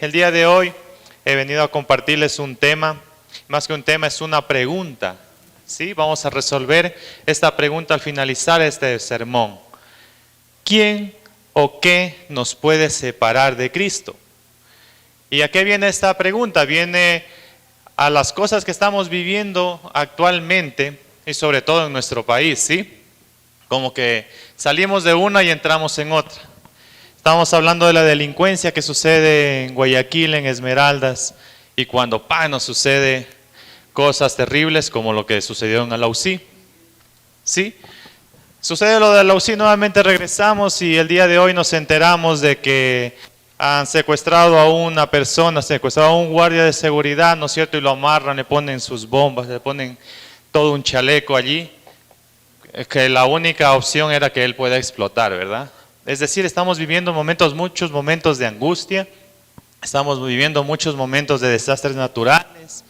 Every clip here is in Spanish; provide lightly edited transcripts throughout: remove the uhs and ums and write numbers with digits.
El día de hoy he venido a compartirles un tema, más que un tema es una pregunta. ¿Sí? Vamos a resolver esta pregunta al finalizar este sermón. ¿Quién o qué nos puede separar de Cristo? ¿Y a qué viene esta pregunta? Viene a las cosas que estamos viviendo actualmente y sobre todo en nuestro país, ¿sí? Como que salimos de una y entramos en otra. Estamos hablando de la delincuencia que sucede en Guayaquil, en Esmeraldas, y cuando nos sucede cosas terribles como lo que sucedió en Alausí. ¿Sí? Sucede lo de Alausí, nuevamente regresamos y el día de hoy nos enteramos de que han secuestrado a una persona, secuestrado a un guardia de seguridad, ¿no es cierto? Y lo amarran, le ponen sus bombas, le ponen todo un chaleco allí, que la única opción era que él pueda explotar, ¿verdad? Es decir, estamos viviendo muchos momentos de angustia, estamos viviendo muchos momentos de desastres naturales,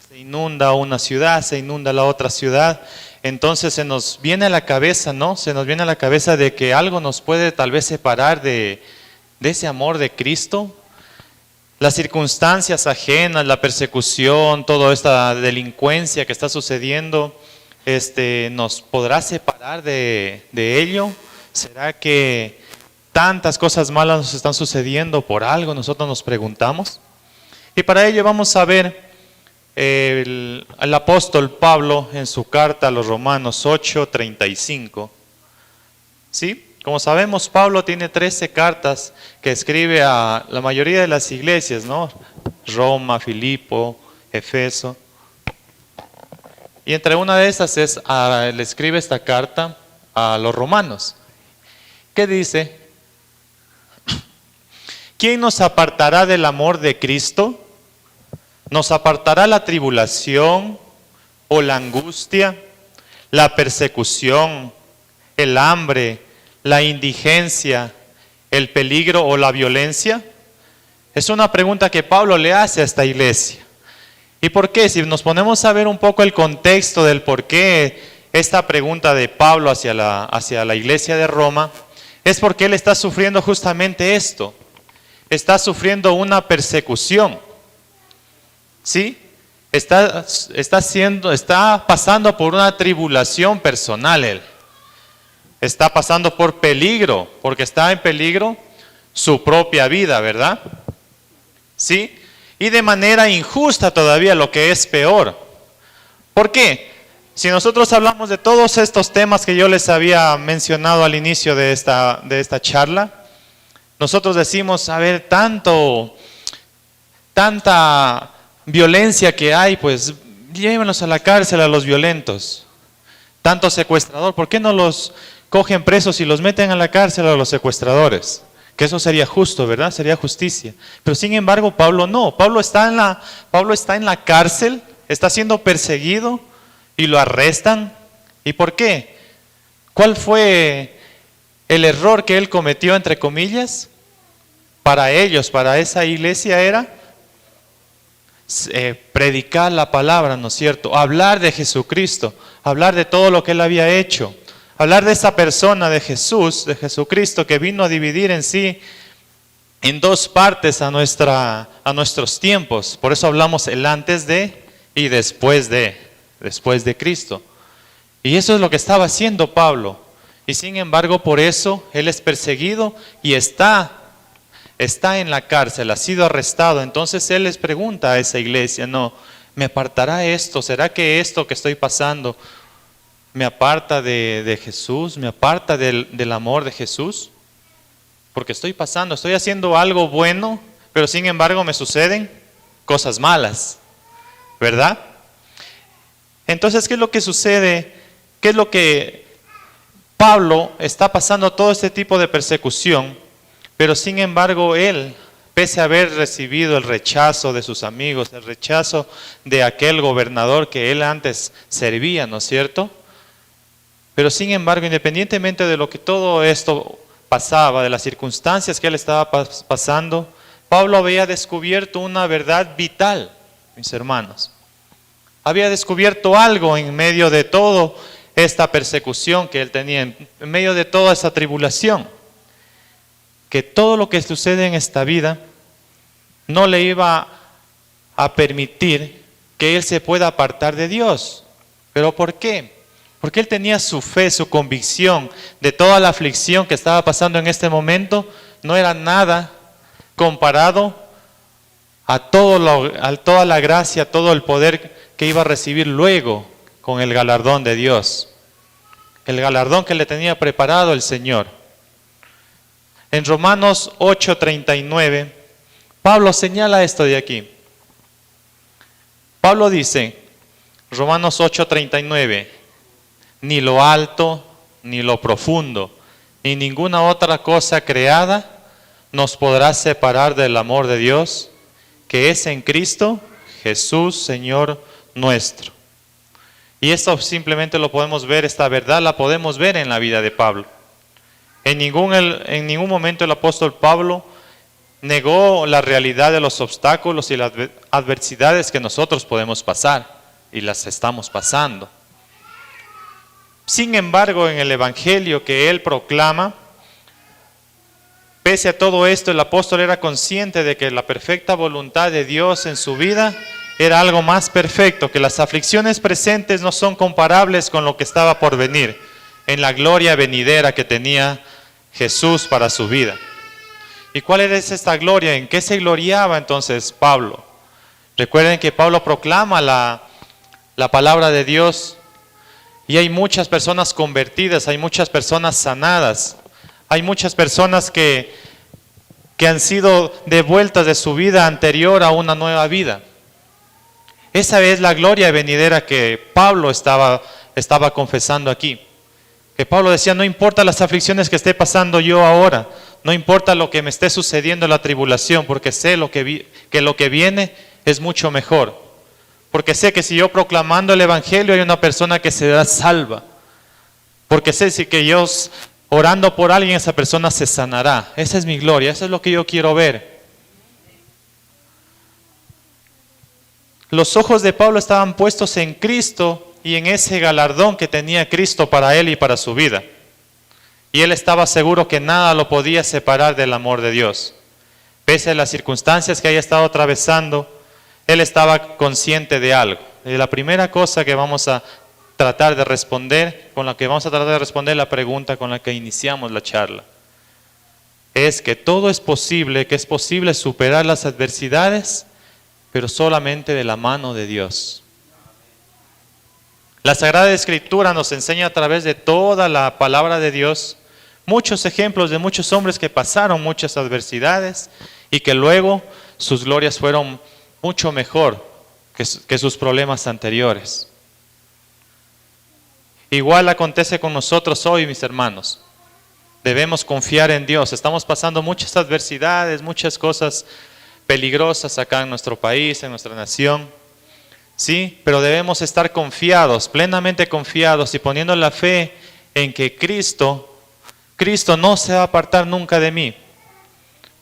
se inunda una ciudad, se inunda la otra ciudad, entonces se nos viene a la cabeza, ¿no? Se nos viene a la cabeza de que algo nos puede tal vez separar de ese amor de Cristo. Las circunstancias ajenas, la persecución, toda esta delincuencia que está sucediendo, ¿nos podrá separar de ello? ¿Será que tantas cosas malas nos están sucediendo por algo? Nosotros nos preguntamos. Y para ello vamos a ver el apóstol Pablo en su carta a los Romanos 8:35. ¿Sí? Como sabemos, Pablo tiene 13 cartas que escribe a la mayoría de las iglesias, ¿no? Roma, Filipo, Efeso. Y entre una de esas le escribe esta carta a los romanos. ¿Qué dice? ¿Quién nos apartará del amor de Cristo? ¿Nos apartará la tribulación o la angustia, la persecución, el hambre, la indigencia, el peligro o la violencia? Es una pregunta que Pablo le hace a esta iglesia. ¿Y por qué? Si nos ponemos a ver un poco el contexto del por qué esta pregunta de Pablo hacia la iglesia de Roma, es porque él está sufriendo justamente esto. Está sufriendo una persecución. ¿Sí? Está pasando por una tribulación personal él. Está pasando por peligro, porque está en peligro su propia vida, ¿verdad? ¿Sí? Y de manera injusta todavía, lo que es peor. ¿Por qué? Si nosotros hablamos de todos estos temas que yo les había mencionado al inicio de esta charla, nosotros decimos, a ver, tanta violencia que hay, pues llévenlos a la cárcel a los violentos. Tanto secuestrador, ¿por qué no los cogen presos y los meten a la cárcel a los secuestradores? Que eso sería justo, ¿verdad? Sería justicia. Pero sin embargo, Pablo no. Pablo está en la cárcel, está siendo perseguido y lo arrestan. ¿Y por qué? ¿Cuál fue el error que él cometió, entre comillas? Para ellos, para esa iglesia era predicar la palabra, ¿no es cierto? Hablar de Jesucristo, hablar de todo lo que él había hecho. Hablar de esa persona de Jesús, de Jesucristo, que vino a dividir en sí en dos partes a nuestros tiempos. Por eso hablamos el antes de y después de Cristo. Y eso es lo que estaba haciendo Pablo. Y sin embargo, por eso él es perseguido y está en la cárcel, ha sido arrestado. Entonces él les pregunta a esa iglesia, no, ¿me apartará esto? ¿Será que esto que estoy pasando me aparta de Jesús? ¿Me aparta del amor de Jesús? Porque estoy haciendo algo bueno, pero sin embargo me suceden cosas malas, ¿verdad? Entonces, ¿qué es lo que sucede? ¿Qué es lo que Pablo está pasando todo este tipo de persecución? Pero sin embargo él, pese a haber recibido el rechazo de sus amigos, el rechazo de aquel gobernador que él antes servía, ¿no es cierto? Pero sin embargo, independientemente de lo que todo esto pasaba, de las circunstancias que él estaba pasando, Pablo había descubierto una verdad vital, mis hermanos. Había descubierto algo en medio de toda esta persecución que él tenía, en medio de toda esa tribulación. Que todo lo que sucede en esta vida no le iba a permitir que él se pueda apartar de Dios. ¿Pero por qué? Porque él tenía su fe, su convicción de toda la aflicción que estaba pasando en este momento, no era nada comparado a toda la gracia, todo el poder que iba a recibir luego con el galardón de Dios. El galardón que le tenía preparado el Señor. En Romanos 8:39, Pablo señala esto de aquí. Pablo dice, Romanos 8:39, ni lo alto, ni lo profundo, ni ninguna otra cosa creada nos podrá separar del amor de Dios, que es en Cristo Jesús, Señor nuestro. Y esto simplemente lo podemos ver, esta verdad la podemos ver en la vida de Pablo. En ningún momento el apóstol Pablo negó la realidad de los obstáculos y las adversidades que nosotros podemos pasar y las estamos pasando. Sin embargo, en el evangelio que él proclama, pese a todo esto, el apóstol era consciente de que la perfecta voluntad de Dios en su vida era algo más perfecto, que las aflicciones presentes no son comparables con lo que estaba por venir, en la gloria venidera que tenía Jesús para su vida. ¿Y cuál era esta gloria? ¿En qué se gloriaba entonces Pablo? Recuerden que Pablo proclama la palabra de Dios y hay muchas personas convertidas, hay muchas personas sanadas, hay muchas personas que han sido devueltas de su vida anterior a una nueva vida. Esa es la gloria venidera que Pablo estaba confesando aquí. Que Pablo decía, no importa las aflicciones que esté pasando yo ahora, no importa lo que me esté sucediendo en la tribulación, porque sé que lo que viene es mucho mejor. Porque sé que si yo proclamando el evangelio hay una persona que será salva. Porque sé que yo orando por alguien esa persona se sanará. Esa es mi gloria, eso es lo que yo quiero ver. Los ojos de Pablo estaban puestos en Cristo y en ese galardón que tenía Cristo para él y para su vida. Y él estaba seguro que nada lo podía separar del amor de Dios. Pese a las circunstancias que haya estado atravesando, él estaba consciente de algo. Y la primera cosa que vamos a tratar de responder, con la que vamos a tratar de responder la pregunta con la que iniciamos la charla, es que todo es posible, que es posible superar las adversidades, pero solamente de la mano de Dios. La Sagrada Escritura nos enseña a través de toda la palabra de Dios muchos ejemplos de muchos hombres que pasaron muchas adversidades y que luego sus glorias fueron mucho mejor que sus problemas anteriores. Igual acontece con nosotros hoy, mis hermanos. Debemos confiar en Dios. Estamos pasando muchas adversidades, muchas cosas peligrosas acá en nuestro país, en nuestra nación. Sí, pero debemos estar confiados, plenamente confiados y poniendo la fe en que Cristo no se va a apartar nunca de mí.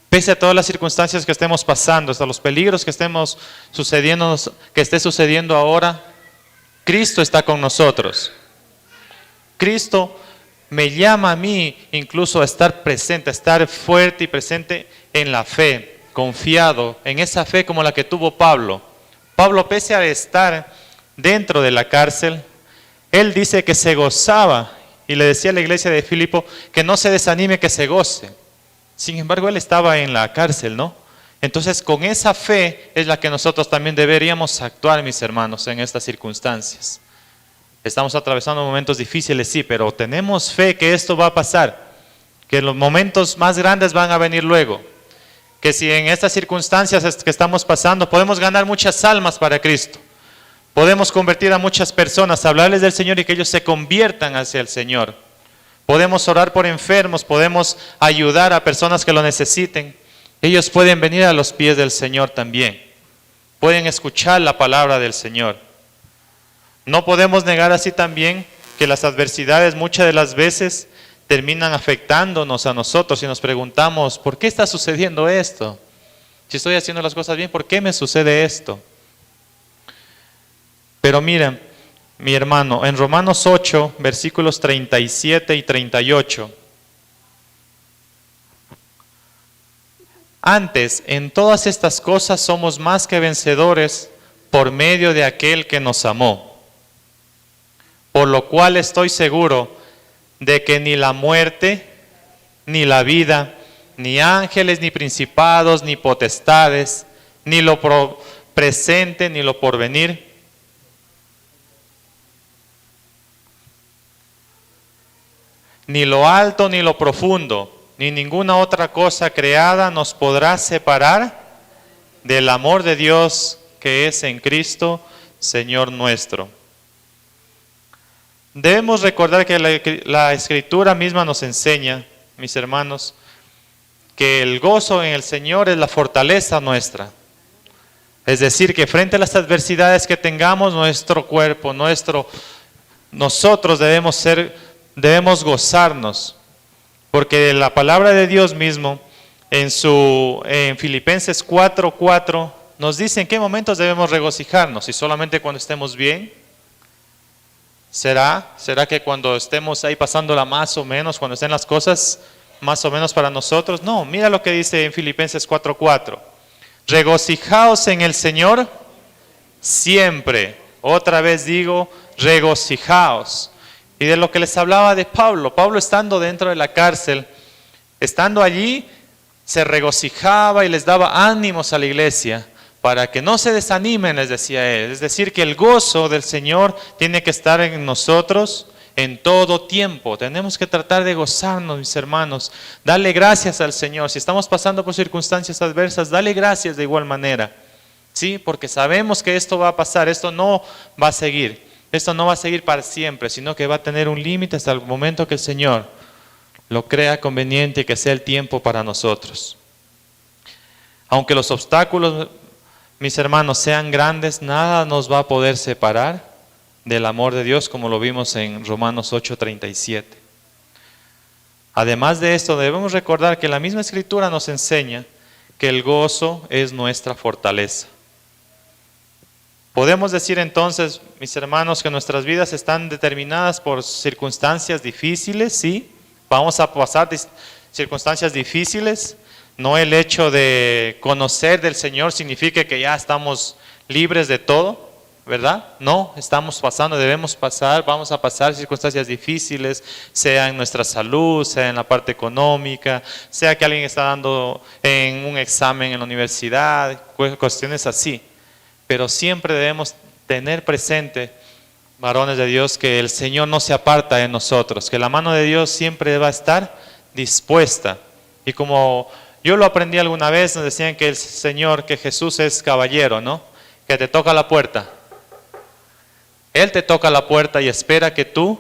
Pese a todas las circunstancias que estemos pasando, hasta los peligros que esté sucediendo ahora, Cristo está con nosotros. Cristo me llama a mí incluso a estar presente, a estar fuerte y presente en la fe, confiado en esa fe como la que tuvo Pablo. Pablo, pese a estar dentro de la cárcel, él dice que se gozaba y le decía a la iglesia de Filipo que no se desanime, que se goce. Sin embargo, él estaba en la cárcel, ¿no? Entonces, con esa fe es la que nosotros también deberíamos actuar, mis hermanos, en estas circunstancias. Estamos atravesando momentos difíciles, sí, pero tenemos fe que esto va a pasar, que los momentos más grandes van a venir luego. Que si en estas circunstancias que estamos pasando podemos ganar muchas almas para Cristo, podemos convertir a muchas personas, hablarles del Señor y que ellos se conviertan hacia el Señor. Podemos orar por enfermos, podemos ayudar a personas que lo necesiten. Ellos pueden venir a los pies del Señor también. Pueden escuchar la palabra del Señor. No podemos negar así también que las adversidades muchas de las veces terminan afectándonos a nosotros y nos preguntamos, ¿por qué está sucediendo esto? Si estoy haciendo las cosas bien, ¿por qué me sucede esto? Pero miren, mi hermano, en Romanos 8, versículos 37 y 38, Antes, en todas estas cosas somos más que vencedores por medio de aquel que nos amó. Por lo cual estoy seguro de que ni la muerte, ni la vida, ni ángeles, ni principados, ni potestades, ni lo presente, ni lo porvenir, ni lo alto, ni lo profundo, ni ninguna otra cosa creada nos podrá separar del amor de Dios que es en Cristo, Señor nuestro. Debemos recordar que la Escritura misma nos enseña, mis hermanos, que el gozo en el Señor es la fortaleza nuestra. Es decir, que frente a las adversidades que tengamos, nuestro cuerpo, nosotros debemos gozarnos. Porque la palabra de Dios mismo, en Filipenses 4:4, nos dice en qué momentos debemos regocijarnos. ¿Y solamente cuando estemos bien? ¿Será que cuando estemos ahí pasándola más o menos, cuando estén las cosas más o menos para nosotros? No, mira lo que dice en Filipenses 4:4. Regocijaos en el Señor siempre. Otra vez digo, regocijaos. Y de lo que les hablaba de Pablo estando dentro de la cárcel, estando allí, se regocijaba y les daba ánimos a la iglesia para que no se desanimen, les decía él. Es decir, que el gozo del Señor tiene que estar en nosotros en todo tiempo. Tenemos que tratar de gozarnos, mis hermanos. Darle gracias al Señor. Si estamos pasando por circunstancias adversas, dale gracias de igual manera. ¿Sí? Porque sabemos que esto va a pasar, esto no va a seguir. Esto no va a seguir para siempre, sino que va a tener un límite hasta el momento que el Señor lo crea conveniente y que sea el tiempo para nosotros. Aunque los obstáculos, mis hermanos, sean grandes, nada nos va a poder separar del amor de Dios, como lo vimos en Romanos 8:37. Además de esto, debemos recordar que la misma Escritura nos enseña que el gozo es nuestra fortaleza. Podemos decir entonces, mis hermanos, que nuestras vidas están determinadas por circunstancias difíciles, ¿sí? Vamos a pasar circunstancias difíciles. No el hecho de conocer del Señor significa que ya estamos libres de todo, ¿verdad? No, estamos pasando, vamos a pasar circunstancias difíciles, sea en nuestra salud, sea en la parte económica, sea que alguien está dando en un examen en la universidad, cuestiones así. Pero siempre debemos tener presente, varones de Dios, que el Señor no se aparta de nosotros, que la mano de Dios siempre va a estar dispuesta. Y como yo lo aprendí alguna vez, nos decían que el Señor, que Jesús es caballero, ¿no? Que te toca la puerta. Él te toca la puerta y espera que tú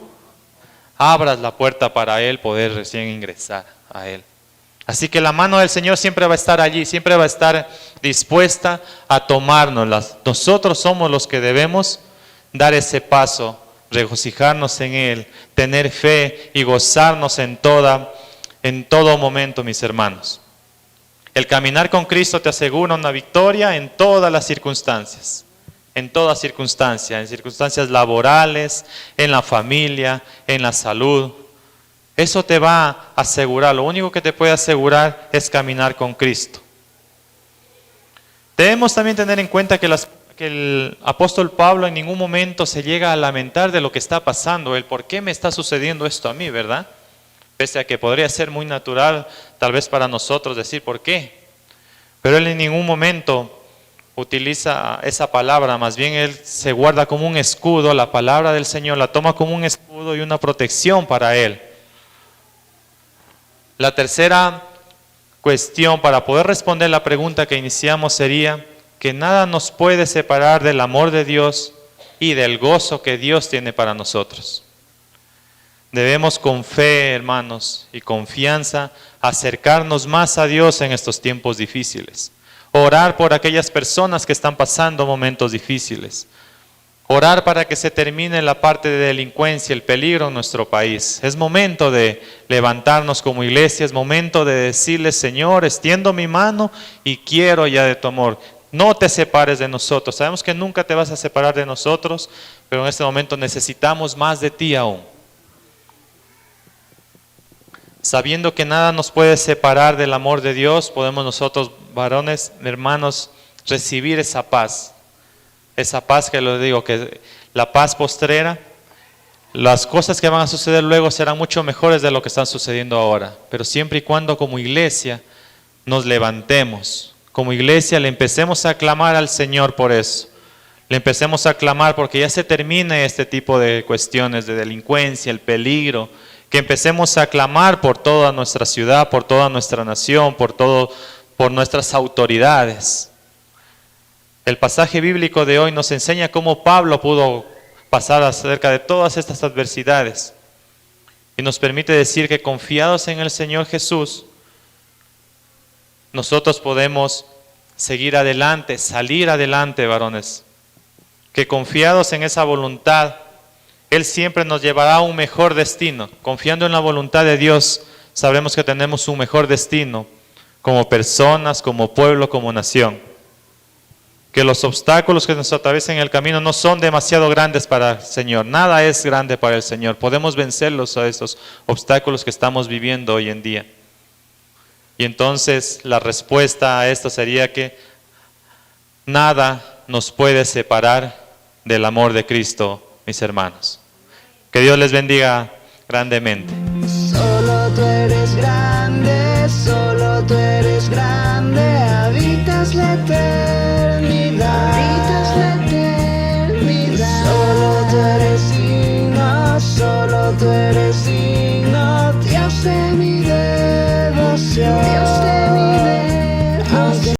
abras la puerta para Él poder recién ingresar a Él. Así que la mano del Señor siempre va a estar allí, siempre va a estar dispuesta a tomárnoslas. Nosotros somos los que debemos dar ese paso, regocijarnos en Él, tener fe y gozarnos en todo momento, mis hermanos. El caminar con Cristo te asegura una victoria en todas las circunstancias, en circunstancias laborales, en la familia, en la salud. Eso te va a asegurar, lo único que te puede asegurar es caminar con Cristo. Debemos también tener en cuenta que el apóstol Pablo en ningún momento se llega a lamentar de lo que está pasando, el por qué me está sucediendo esto a mí, ¿verdad? Pese a que podría ser muy natural tal vez para nosotros decir por qué. Pero él en ningún momento utiliza esa palabra, más bien él se guarda como un escudo, la palabra del Señor la toma como un escudo y una protección para él. La tercera cuestión para poder responder la pregunta que iniciamos sería que nada nos puede separar del amor de Dios y del gozo que Dios tiene para nosotros. Debemos con fe, hermanos, y confianza acercarnos más a Dios en estos tiempos difíciles. Orar por aquellas personas que están pasando momentos difíciles. Orar para que se termine la parte de delincuencia, el peligro en nuestro país. Es momento de levantarnos como iglesia, es momento de decirle, Señor, extiendo mi mano y quiero ya de tu amor. No te separes de nosotros. Sabemos que nunca te vas a separar de nosotros, pero en este momento necesitamos más de ti aún. sabiendo que nada nos puede separar del amor de Dios, podemos nosotros, varones, hermanos, recibir esa paz que les digo, que la paz postrera. Las cosas que van a suceder luego serán mucho mejores de lo que están sucediendo ahora, pero siempre y cuando como iglesia nos levantemos, como iglesia le empecemos a clamar al Señor por eso, le empecemos a clamar porque ya se termine este tipo de cuestiones de delincuencia, el peligro, que empecemos a clamar por toda nuestra ciudad, por toda nuestra nación, por nuestras autoridades. El pasaje bíblico de hoy nos enseña cómo Pablo pudo pasar acerca de todas estas adversidades y nos permite decir que confiados en el Señor Jesús, nosotros podemos seguir adelante, salir adelante, varones, que confiados en esa voluntad, Él siempre nos llevará a un mejor destino. Confiando en la voluntad de Dios, sabemos que tenemos un mejor destino como personas, como pueblo, como nación. Que los obstáculos que nos atraviesen en el camino no son demasiado grandes para el Señor. Nada es grande para el Señor. Podemos vencerlos a esos obstáculos que estamos viviendo hoy en día. Y entonces la respuesta a esto sería que nada nos puede separar del amor de Cristo, mis hermanos. Que Dios les bendiga grandemente. Solo tú eres grande, habitas la eterna.